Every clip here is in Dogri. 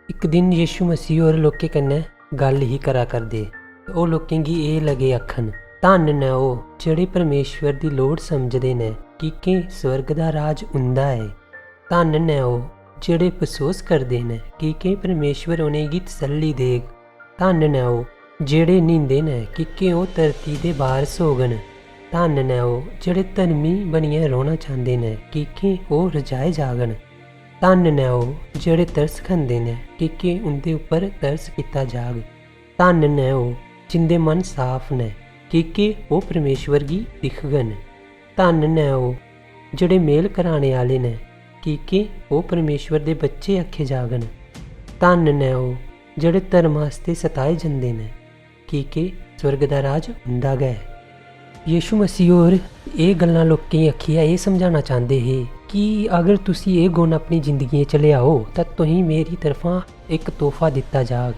एक दिन यीशु मसीह और लोकें कन्नै गल ही करा करदे। ओह् लोकें गी एह् लगे आखन, धन न ओह् जेह्ड़े परमेश्वर दी लोड़ समझदे न कि के स्वर्ग दा राज उं'दा ऐ। धन न ओह् जेह्ड़े बसोस करदे न कि के परमेश्वर उ'नेंगी तसल्ली देग। धन न ओह् जेह्ड़े नींदे न कि के ओह् धरती दे वारस होङन। धन न ओह् जेह्ड़े धर्मी बनियै रौह्ना चांह्दे न कि के ओह् रजाए जाङन। धन न ओह् जेह्ड़े तरस खंदे न कि के उं'दे उप्पर तरस कीता जाग। धन न ओह् जिंदे मन साफ न कि के ओह् परमेश्वर गी दिक्खङन। धन न ओह् जेह्ड़े मेल कराने आह्ले न कि के ओह् परमेश्वर दे बच्चे आखे जाङन। धन न ओह् जेह्ड़े धर्म आस्ते सताए जंदे न कि के स्वर्ग दा राज उं'दा गै। यीशु मसीह होर एह् गल्लां लोकें गी आखियै एह् समझाना चांह्दे हे कि अगर तुसी एह् गुण अपनी जिंदगी च लेआओ तां तुसें मेरी तरफा इक तोहफा दित्ता जाग।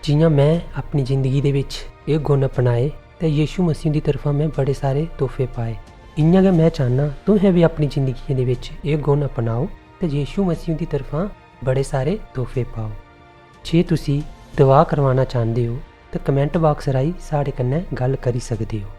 जियां मैं अपनी जिंदगी दे बिच एह् गुण अपनाए ते यीशु मसीह दी तरफा मैं बड़े सारे तोहफे पाए। इ'यां गै मैं चाह्न्नां तुसें भी अपनी जिंदगी दे बिच एह् गुण अपनाओ ते यीशु मसीह दी तरफा बड़े सारे तोहफे पाओ। जे तुसी दुआ करवाना चांह्दे हो ते कमेंट बाक्स राहीं साढ़े कन्नै गल्ल करी सकदे हो।